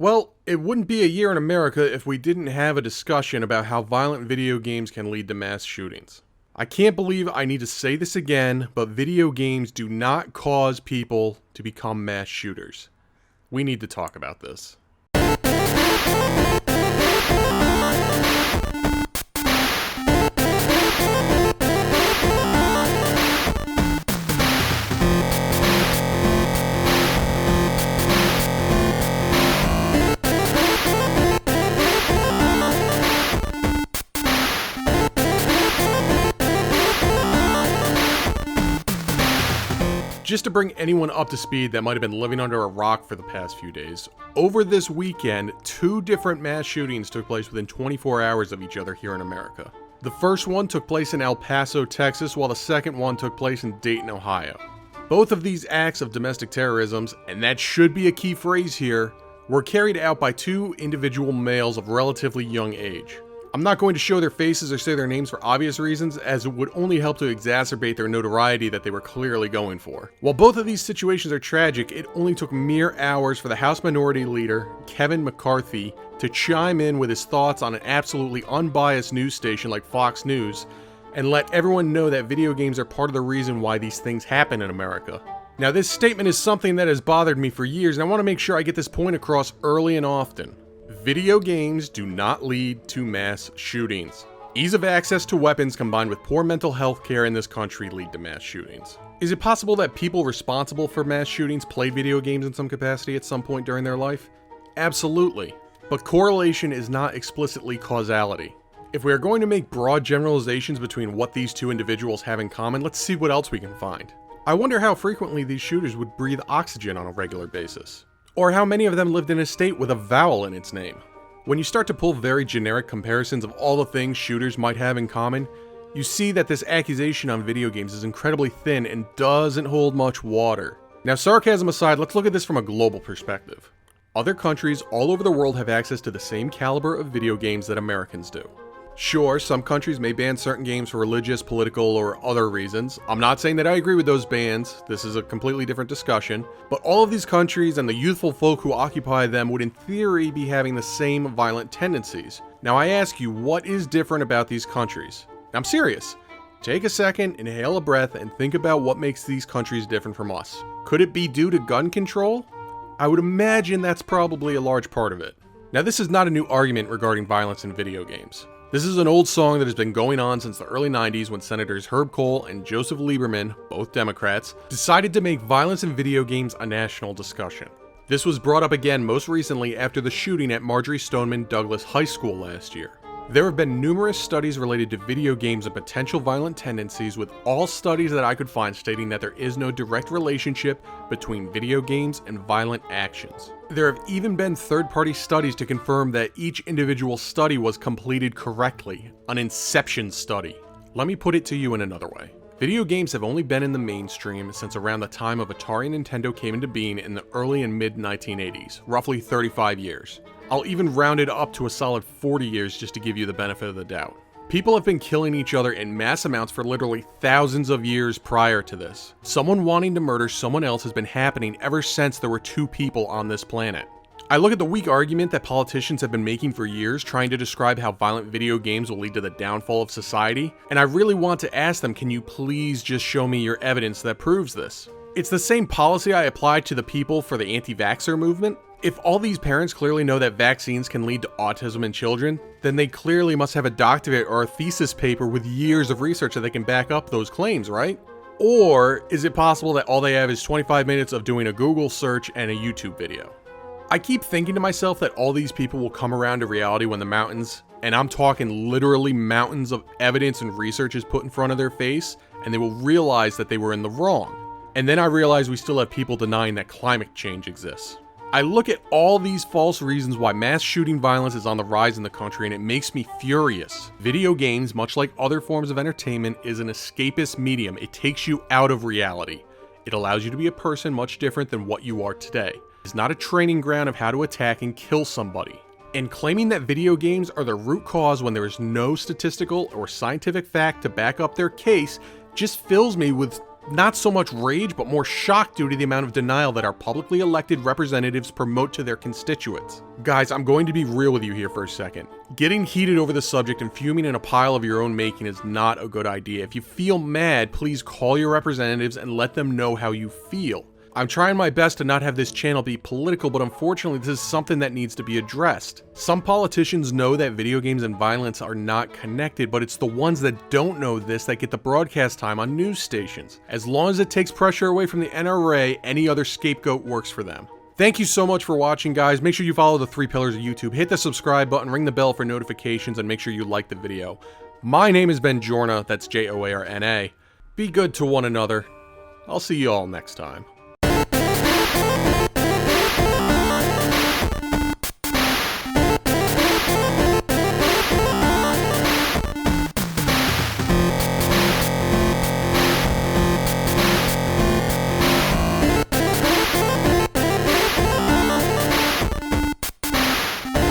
Well, it wouldn't be a year in America if we didn't have a discussion about how violent video games can lead to mass shootings. I can't believe I need to say this again, but video games do not cause people to become mass shooters. We need to talk about this. Just to bring anyone up to speed that might have been living under a rock for the past few days, over this weekend, 2 different mass shootings took place within 24 hours of each other here in America. The first one took place in El Paso, Texas, while the second one took place in Dayton, Ohio. Both of these acts of domestic terrorism, and that should be a key phrase here, were carried out by 2 individual males of relatively young age. I'm not going to show their faces or say their names for obvious reasons, as it would only help to exacerbate their notoriety that they were clearly going for. While both of these situations are tragic, it only took mere hours for the House Minority Leader, Kevin McCarthy, to chime in with his thoughts on an absolutely unbiased news station like Fox News, and let everyone know that video games are part of the reason why these things happen in America. Now, this statement is something that has bothered me for years, and I want to make sure I get this point across early and often. Video games do not lead to mass shootings. Ease of access to weapons combined with poor mental health care in this country lead to mass shootings. Is it possible that people responsible for mass shootings played video games in some capacity at some point during their life? Absolutely. But correlation is not explicitly causality. If we are going to make broad generalizations between what these 2 individuals have in common, let's see what else we can find. I wonder how frequently these shooters would breathe oxygen on a regular basis. Or how many of them lived in a state with a vowel in its name. When you start to pull very generic comparisons of all the things shooters might have in common, you see that this accusation on video games is incredibly thin and doesn't hold much water. Now, sarcasm aside, let's look at this from a global perspective. Other countries all over the world have access to the same caliber of video games that Americans do. Sure, some countries may ban certain games for religious, political, or other reasons. I'm not saying that I agree with those bans, this is a completely different discussion, but all of these countries and the youthful folk who occupy them would in theory be having the same violent tendencies. Now I ask you, what is different about these countries? I'm serious. Take a second, inhale a breath, and think about what makes these countries different from us. Could it be due to gun control? I would imagine that's probably a large part of it. Now this is not a new argument regarding violence in video games. This is an old song that has been going on since the early 90s when Senators Herb Kohl and Joseph Lieberman, both Democrats, decided to make violence in video games a national discussion. This was brought up again most recently after the shooting at Marjory Stoneman Douglas High School last year. There have been numerous studies related to video games and potential violent tendencies, with all studies that I could find stating that there is no direct relationship between video games and violent actions. There have even been third-party studies to confirm that each individual study was completed correctly, an inception study. Let me put it to you in another way. Video games have only been in the mainstream since around the time of Atari and Nintendo came into being in the early and mid-1980s, roughly 35 years. I'll even round it up to a solid 40 years just to give you the benefit of the doubt. People have been killing each other in mass amounts for literally thousands of years prior to this. Someone wanting to murder someone else has been happening ever since there were 2 people on this planet. I look at the weak argument that politicians have been making for years trying to describe how violent video games will lead to the downfall of society, and I really want to ask them, can you please just show me your evidence that proves this? It's the same policy I applied to the people for the anti-vaxxer movement. If all these parents clearly know that vaccines can lead to autism in children, then they clearly must have a doctorate or a thesis paper with years of research that they can back up those claims, right? Or is it possible that all they have is 25 minutes of doing a Google search and a YouTube video? I keep thinking to myself that all these people will come around to reality when the mountains, and I'm talking literally mountains of evidence and research is put in front of their face, and they will realize that they were in the wrong. And then I realize we still have people denying that climate change exists. I look at all these false reasons why mass shooting violence is on the rise in the country, and it makes me furious. Video games, much like other forms of entertainment, is an escapist medium. It takes you out of reality. It allows you to be a person much different than what you are today. It's not a training ground of how to attack and kill somebody. And claiming that video games are the root cause when there is no statistical or scientific fact to back up their case just fills me with Not so much rage, but more shock due to the amount of denial that our publicly elected representatives promote to their constituents. Guys, I'm going to be real with you here for a second. Getting heated over the subject and fuming in a pile of your own making is not a good idea. If you feel mad, please call your representatives and let them know how you feel. I'm trying my best to not have this channel be political, but unfortunately this is something that needs to be addressed. Some politicians know that video games and violence are not connected, but it's the ones that don't know this that get the broadcast time on news stations. As long as it takes pressure away from the NRA, any other scapegoat works for them. Thank you so much for watching, guys. Make sure you follow the 3 pillars of YouTube, hit the subscribe button, ring the bell for notifications, and make sure you like the video. My name is Ben Jorna, that's Jorna. Be good to one another. I'll see you all next time.